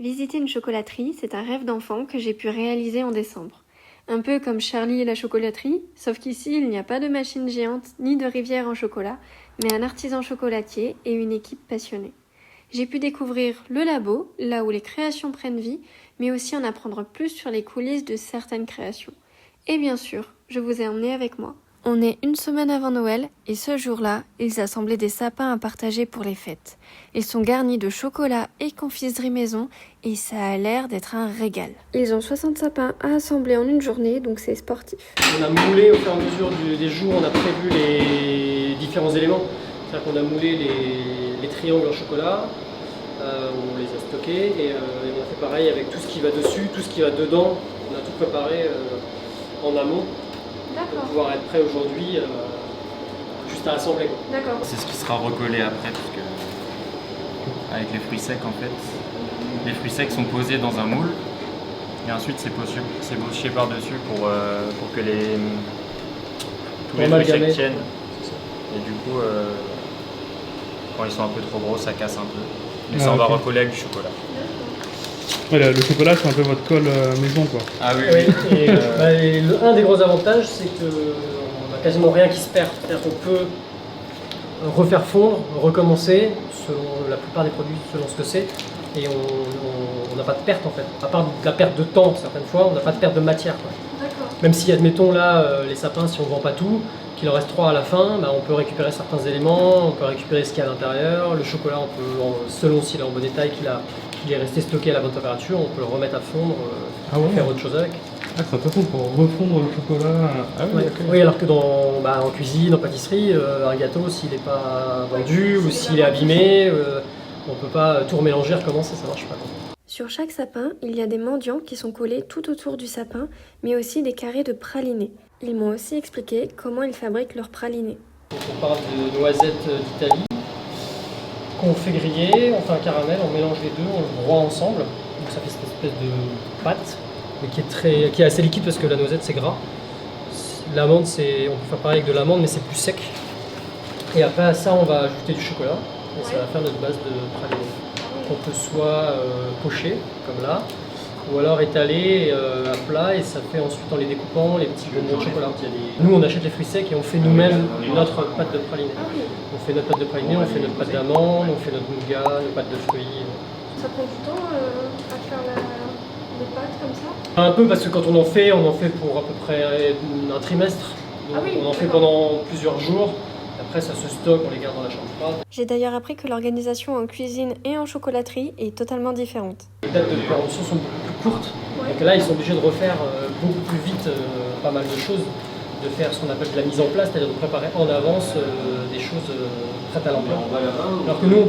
Visiter une chocolaterie, c'est un rêve d'enfant que j'ai pu réaliser en décembre. Un peu comme Charlie et la chocolaterie, sauf qu'ici il n'y a pas de machine géante ni de rivière en chocolat, mais un artisan chocolatier et une équipe passionnée. J'ai pu découvrir le labo, là où les créations prennent vie, mais aussi en apprendre plus sur les coulisses de certaines créations. Et bien sûr, je vous ai emmené avec moi. On est une semaine avant Noël et ce jour-là, ils assemblaient des sapins à partager pour les fêtes. Ils sont garnis de chocolat et confiserie maison et ça a l'air d'être un régal. Ils ont 60 sapins à assembler en une journée, donc c'est sportif. On a moulé au fur et à mesure des jours, on a prévu les différents éléments. C'est-à-dire qu'on a moulé les triangles en chocolat, on les a stockés et on a fait pareil avec tout ce qui va dessus, tout ce qui va dedans. On a tout préparé en amont. Pour pouvoir être prêt aujourd'hui, juste à assembler. D'accord. C'est ce qui sera recollé après, parce que avec les fruits secs en fait. Les fruits secs sont posés dans un moule et ensuite c'est bauché par-dessus pour que tous les fruits secs tiennent. Et du coup, quand ils sont un peu trop gros, ça casse un peu. Mais ça, on va recoller avec du chocolat. Ouais, le chocolat, c'est un peu votre colle maison, quoi. Ah oui, oui. oui. Et un des gros avantages, c'est qu'on n'a quasiment rien qui se perd. C'est-à-dire qu'on peut refaire fondre, recommencer, selon la plupart des produits, selon ce que c'est. Et on n'a pas de perte en fait. À part de la perte de temps, certaines fois, on n'a pas de perte de matière, quoi. Même si, admettons là, les sapins, si on ne vend pas tout, qu'il en reste 3 à la fin, bah, on peut récupérer certains éléments, on peut récupérer ce qu'il y a à l'intérieur. Le chocolat, on peut, selon s'il est en bon état et qu'il est resté stocké à la bonne température, on peut le remettre à fondre, faire autre chose avec. Ah, c'est intéressant pour refondre le chocolat. Ah oui, Ouais. okay. Oui, alors que en cuisine, en pâtisserie, un gâteau, s'il n'est pas vendu ou s'il est abîmé, on ne peut pas tout remélanger, recommencer, ça ne marche pas. Sur chaque sapin, il y a des mendiants qui sont collés tout autour du sapin, mais aussi des carrés de pralinés. Ils m'ont aussi expliqué comment ils fabriquent leurs pralinés. Donc on part de noisettes d'Italie, qu'on fait griller, on fait un caramel, on mélange les deux, on le broie ensemble. Donc ça fait cette espèce de pâte, mais qui est assez liquide parce que la noisette c'est gras. L'amande, on peut faire pareil avec de l'amande, mais c'est plus sec. Et après à ça, on va ajouter du chocolat, et ça va faire notre base de praliné. On peut soit pocher, comme là, ou alors étaler à plat, et ça fait ensuite en les découpant les petits bonbons de chocolat. Nous on achète les fruits secs et on fait nous-mêmes notre pâte de praliné. On fait notre pâte de praliné, on fait notre pâte d'amande, on fait notre nougat, nos pâtes de fruits. Ça prend du temps à faire les pâtes comme ça? Un peu parce que quand on en fait pour à peu près un trimestre. Donc on en fait pendant plusieurs jours. Après, ça se stocke, on les garde dans la chambre froide. J'ai d'ailleurs appris que l'organisation en cuisine et en chocolaterie est totalement différente. Les dates de péremption sont beaucoup plus courtes. Donc là, ils sont obligés de refaire beaucoup plus vite pas mal de choses, de faire ce qu'on appelle de la mise en place, c'est-à-dire de préparer en avance des choses prêtes à l'emploi. Alors que nous,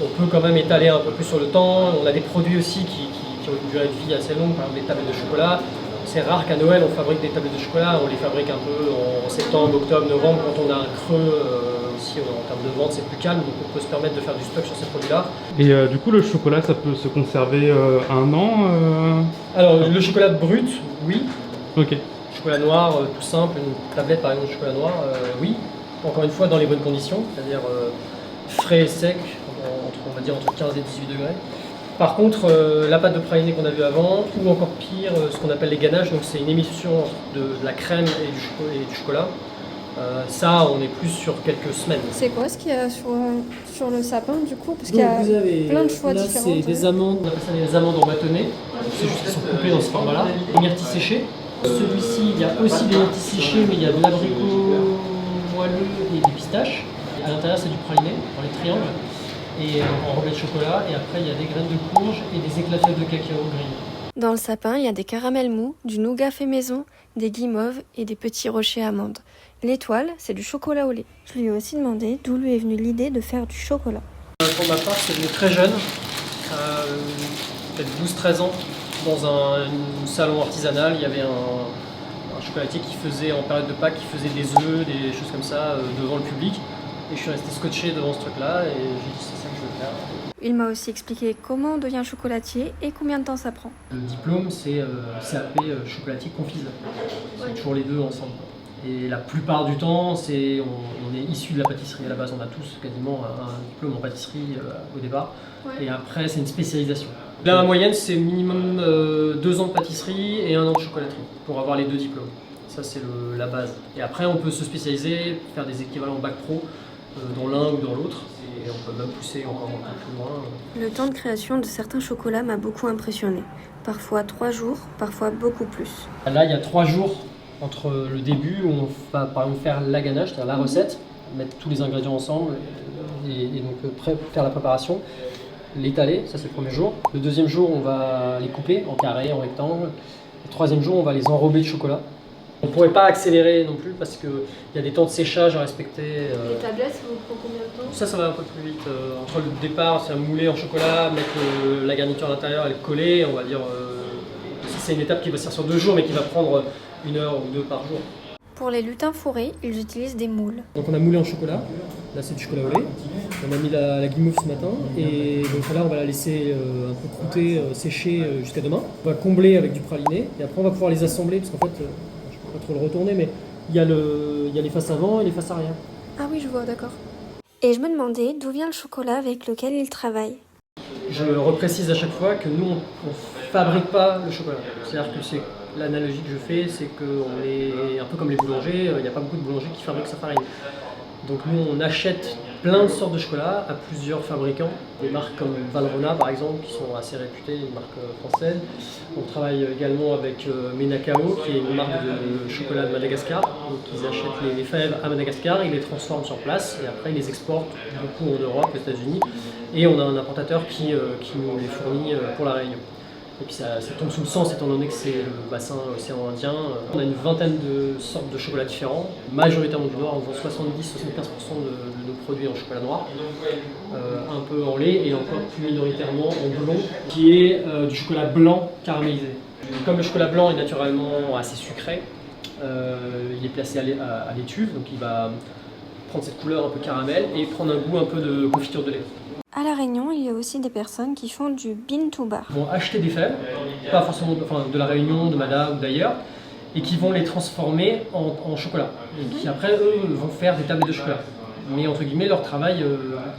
on peut quand même étaler un peu plus sur le temps. On a des produits aussi qui ont une durée de vie assez longue, par exemple des tablettes de chocolat. C'est rare qu'à Noël on fabrique des tablettes de chocolat, on les fabrique un peu en septembre, octobre, novembre, quand on a un creux aussi en termes de vente, c'est plus calme, donc on peut se permettre de faire du stock sur ces produits-là. Et du coup, le chocolat, ça peut se conserver 1 an Alors, le chocolat brut, oui. Ok. Chocolat noir, tout simple, une tablette par exemple de chocolat noir, oui. Encore une fois, dans les bonnes conditions, c'est-à-dire frais et sec, on va dire entre 15 et 18 degrés. Par contre, la pâte de praliné qu'on a vu avant, ou encore pire, ce qu'on appelle les ganaches, donc c'est une émulsion de la crème et du chocolat. Ça, on est plus sur quelques semaines. C'est quoi ce qu'il y a sur le sapin du coup? Parce Donc, qu'il y a plein de choix là, différents. C'est des amandes, on appelle ça des amandes en bâtonnets. C'est juste qu'ils sont coupés dans ce format-là. Des myrtilles séchées. Celui-ci, il y a aussi des myrtilles séchées, mais il y a de l'abricot moelleux et des pistaches. À l'intérieur, c'est du praliné, dans les triangles. Et enrobé de chocolat, et après il y a des graines de courge et des éclats de cacao grillés. Dans le sapin, il y a des caramels mous, du nougat fait maison, des guimauves et des petits rochers amandes. L'étoile, c'est du chocolat au lait. Je lui ai aussi demandé d'où lui est venue l'idée de faire du chocolat. Pour ma part, c'est venu très jeune, peut-être 12-13 ans, dans un salon artisanal. Il y avait un chocolatier qui faisait, en période de Pâques, qui faisait des œufs, des choses comme ça, devant le public. Et je suis resté scotché devant ce truc-là et j'ai dit c'est ça que je veux faire. Il m'a aussi expliqué comment on devient chocolatier et combien de temps ça prend. Le diplôme, c'est CAP chocolatier confiseur. C'est toujours les deux ensemble. Et la plupart du temps, on est issu de la pâtisserie à la base. On a tous quasiment un diplôme en pâtisserie au départ. Ouais. Et après, c'est une spécialisation. Là, ma moyenne, c'est minimum 2 ans de pâtisserie et 1 an de chocolaterie pour avoir les 2 diplômes. Ça, c'est la base. Et après, on peut se spécialiser, faire des équivalents bac pro dans l'un ou dans l'autre. Et on peut même pousser encore un peu plus loin. Le temps de création de certains chocolats m'a beaucoup impressionné. Parfois 3 jours, parfois beaucoup plus. Là, il y a 3 jours entre le début où on va par exemple faire la ganache, c'est-à-dire la recette, mettre tous les ingrédients ensemble et donc faire la préparation, l'étaler, ça c'est le premier jour. Le deuxième jour, on va les couper en carré, en rectangle. Le troisième jour, on va les enrober de chocolat. On ne pourrait pas accélérer non plus parce qu'il y a des temps de séchage à respecter. Les tablettes, ça vous prend combien de temps? Ça va un peu plus vite. Entre le départ, c'est un moulé en chocolat, mettre la garniture à l'intérieur et le coller, on va dire. C'est une étape qui va se faire sur 2 jours, mais qui va prendre 1 heure ou 2 par jour. Pour les lutins fourrés, ils utilisent des moules. Donc on a moulé en chocolat, là c'est du chocolat au lait, on a mis la guimauve ce matin et donc là on va la laisser un peu croûter, sécher jusqu'à demain. On va combler avec du praliné et après on va pouvoir les assembler parce qu'en fait, je ne peux pas trop le retourner mais il y a les faces avant et les faces arrière. Ah oui, je vois, d'accord. Et je me demandais d'où vient le chocolat avec lequel ils travaillent. Je reprécise à chaque fois que nous on fabrique pas le chocolat, c'est-à-dire que c'est l'analogie que je fais, c'est qu'on est un peu comme les boulangers, il n'y a pas beaucoup de boulangers qui fabriquent sa farine. Donc nous on achète plein de sortes de chocolat à plusieurs fabricants, des marques comme Valrhona par exemple, qui sont assez réputées, une marque française. On travaille également avec Menacao, qui est une marque de chocolat de Madagascar. Donc ils achètent les fèves à Madagascar, ils les transforment sur place et après ils les exportent beaucoup en Europe, aux États-Unis. Et on a un importateur qui nous les fournit pour la Réunion. Et puis ça tombe sous le sens étant donné que c'est le bassin océan Indien. On a une vingtaine de sortes de chocolats différents, majoritairement du Nord. On vend 70-75% de nos produits en chocolat noir, un peu en lait et encore plus minoritairement en blond, qui est du chocolat blanc caramélisé. Comme le chocolat blanc est naturellement assez sucré, il est placé à l'étuve, donc il va prendre cette couleur un peu caramel et prendre un goût un peu de confiture de lait. À La Réunion, il y a aussi des personnes qui font du bean to bar. Ils vont acheter des fèves, pas forcément de La Réunion, de Mada ou d'ailleurs, et qui vont les transformer en chocolat. Et qui après, eux, vont faire des tablettes de chocolat. Mais entre guillemets, leur travail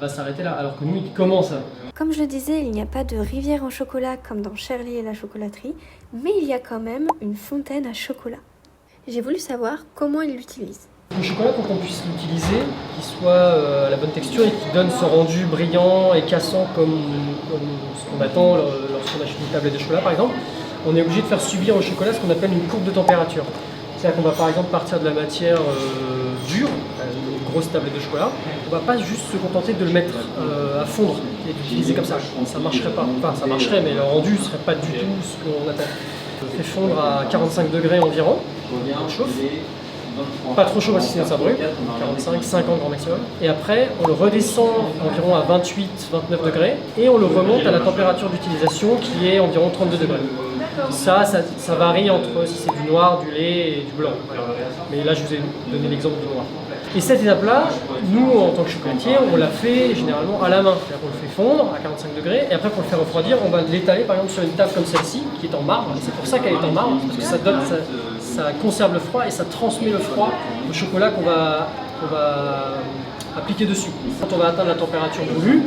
va s'arrêter là, alors que nous, ils commencent. Comme je le disais, il n'y a pas de rivière en chocolat comme dans Charlie et la chocolaterie, mais il y a quand même une fontaine à chocolat. J'ai voulu savoir comment ils l'utilisent. Le chocolat, pour qu'on puisse l'utiliser, qu'il soit à la bonne texture et qu'il donne ce rendu brillant et cassant comme ce qu'on attend lorsqu'on achète une tablette de chocolat par exemple, on est obligé de faire subir au chocolat ce qu'on appelle une courbe de température. C'est-à-dire qu'on va par exemple partir de la matière dure, une grosse tablette de chocolat, on ne va pas juste se contenter de le mettre à fondre et d'utiliser comme ça. Ça ne marcherait pas. Enfin, ça marcherait, mais le rendu ne serait pas du tout ce qu'on attend. On fait fondre à 45 degrés environ, on chauffe. Pas trop chaud parce que sinon ça brûle, 45, 50 grand maximum. Et après, on le redescend environ à 28, 29 degrés et on le remonte à la température d'utilisation qui est environ 32 degrés. Ça varie entre si c'est du noir, du lait et du blanc. Mais là, je vous ai donné l'exemple du noir. Et cette étape-là, nous, en tant que chocolatier, on la fait généralement à la main. C'est-à-dire qu'on le fait fondre à 45 degrés et après, pour le faire refroidir, on va l'étaler par exemple sur une table comme celle-ci, qui est en marbre. Et c'est pour ça qu'elle est en marbre, parce que ça conserve le froid et ça transmet le froid au chocolat qu'on va appliquer dessus. Quand on va atteindre la température voulue,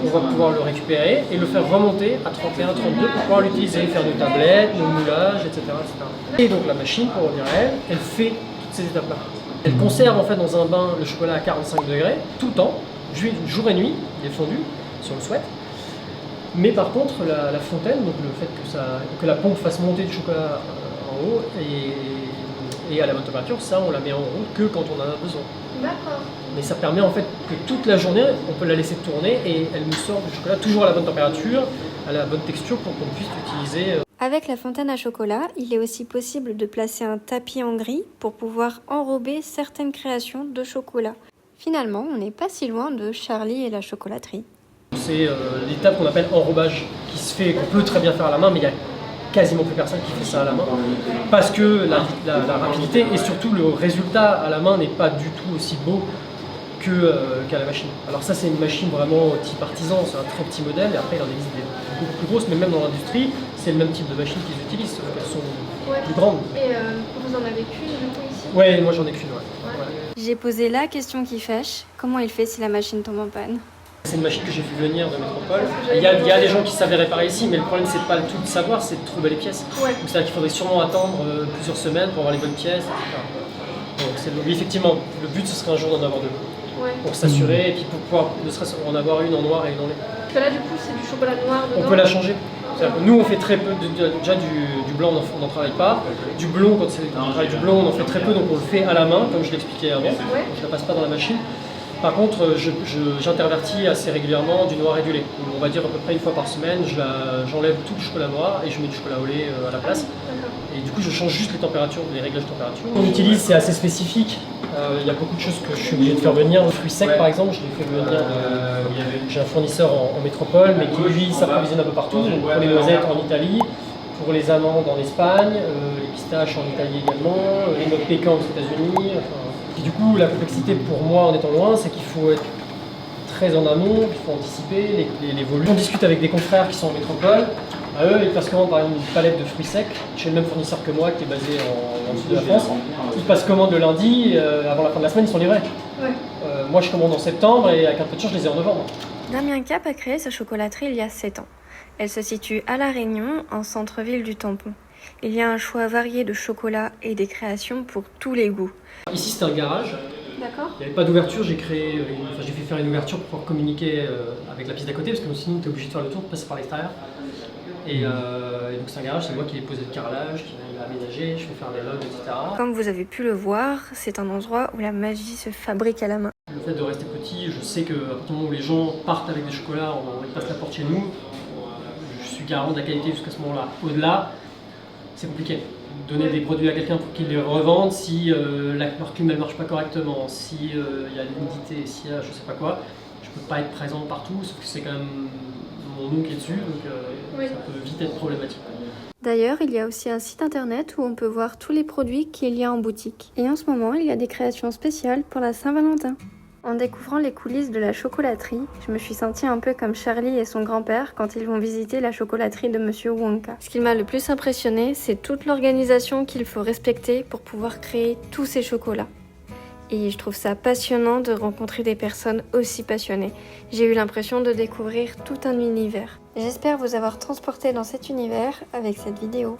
on va pouvoir le récupérer et le faire remonter à 31, 32 pour pouvoir l'utiliser, faire nos tablettes, nos moulages, etc., etc. Et donc la machine, pour revenir à elle, elle fait toutes ces étapes-là. Elle conserve en fait dans un bain le chocolat à 45 degrés tout le temps, jour et nuit, il est fondu si on le souhaite. Mais par contre, la fontaine, donc le fait que la pompe fasse monter du chocolat en haut et à la bonne température, ça on la met en route que quand on en a besoin. D'accord. Mais ça permet en fait que toute la journée, on peut la laisser tourner et elle nous sort du chocolat toujours à la bonne température, à la bonne texture pour qu'on puisse l'utiliser. Avec la fontaine à chocolat, il est aussi possible de placer un tapis en gris pour pouvoir enrober certaines créations de chocolat. Finalement, on n'est pas si loin de Charlie et la chocolaterie. C'est l'étape qu'on appelle enrobage, qui se fait, qu'on peut très bien faire à la main, mais il y a quasiment plus personne qui fait ça à la main, parce que la rapidité et surtout le résultat à la main n'est pas du tout aussi beau qu'à la machine. Alors ça c'est une machine vraiment type artisan, c'est un très petit modèle, et après il en existe des beaucoup plus grosses, mais même dans l'industrie, c'est le même type de machine qu'ils utilisent, sauf qu'elles sont plus grandes. Et vous en avez qu'une du coup ici? Ouais, moi j'en ai qu'une, ouais. J'ai posé la question qui fâche, comment il fait si la machine tombe en panne? C'est une machine que j'ai fait venir de Métropole. Il y a des gens qui savaient réparer ici, mais le problème c'est pas le tout de savoir, c'est de trouver les pièces. Ouais. Donc c'est-à-dire qu'il faudrait sûrement attendre plusieurs semaines pour avoir les bonnes pièces, etc. Donc oui, effectivement, le but ce serait un jour d'en avoir deux. Ouais. Pour s'assurer et puis pour pouvoir ne serait-ce en avoir une en noir et une en lait. Parce que là, du coup, c'est du chocolat noir dedans. On peut la changer. Nous, on fait très peu, déjà du blanc, on n'en travaille pas. Du blond, quand on travaille du blond, on en fait très peu, donc on le fait à la main, comme je l'expliquais avant. Ouais. Je ne la passe pas dans la machine. Par contre, j'intervertis assez régulièrement du noir et du lait. Donc, on va dire à peu près une fois par semaine, j'enlève tout le chocolat noir et je mets du chocolat au lait à la place. Et du coup, je change juste les températures, les réglages de température. On utilise, c'est assez spécifique. Il y a beaucoup de choses que je suis obligé de faire venir. Le fruit sec, par exemple, je l'ai fait venir. J'ai un fournisseur en métropole, mais qui lui s'approvisionne un peu partout. Donc, pour les noisettes en Italie, pour les amandes en Espagne, les pistaches en Italie également, les noix de pécan aux États-Unis. Et du coup, la complexité pour moi en étant loin, c'est qu'il faut être très en amont, il faut anticiper les volumes. On discute avec des confrères qui sont en métropole. À eux, ils passent commande par exemple une palette de fruits secs chez le même fournisseur que moi qui est basé dans le sud de la France. Ils passent commande le lundi, avant la fin de la semaine, ils sont livrés. Ouais. Moi, je commande en septembre et avec un peu de chance, je les ai en novembre. Damien Cap a créé sa chocolaterie il y a 7 ans. Elle se situe à La Réunion, en centre-ville du Tampon. Il y a un choix varié de chocolat et des créations pour tous les goûts. Ici, c'était un garage. D'accord. Il n'y avait pas d'ouverture, j'ai fait faire une ouverture pour pouvoir communiquer avec la piste d'à côté, parce que sinon, tu es obligé de faire le tour, de passer par l'extérieur. Et donc c'est un garage, c'est moi qui ai posé le carrelage, qui l'ai aménagé, je fais faire des logs, etc. Comme vous avez pu le voir, c'est un endroit où la magie se fabrique à la main. Le fait de rester petit, je sais qu'à partir du moment où les gens partent avec des chocolats, ils passent la porte chez nous, je suis garant de la qualité jusqu'à ce moment-là. Au-delà, c'est compliqué. Donner des produits à quelqu'un pour qu'il les revende, si leur clim ne marche pas correctement, si y a l'humidité, s'il y a je sais pas quoi, je peux pas être présent partout, sauf que c'est quand même mon nom qui est dessus, donc ça peut vite être problématique. D'ailleurs, il y a aussi un site internet où on peut voir tous les produits qu'il y a en boutique. Et en ce moment, il y a des créations spéciales pour la Saint-Valentin. En découvrant les coulisses de la chocolaterie, je me suis sentie un peu comme Charlie et son grand-père quand ils vont visiter la chocolaterie de Monsieur Wonka. Ce qui m'a le plus impressionné, c'est toute l'organisation qu'il faut respecter pour pouvoir créer tous ces chocolats. Et je trouve ça passionnant de rencontrer des personnes aussi passionnées. J'ai eu l'impression de découvrir tout un univers. J'espère vous avoir transporté dans cet univers avec cette vidéo.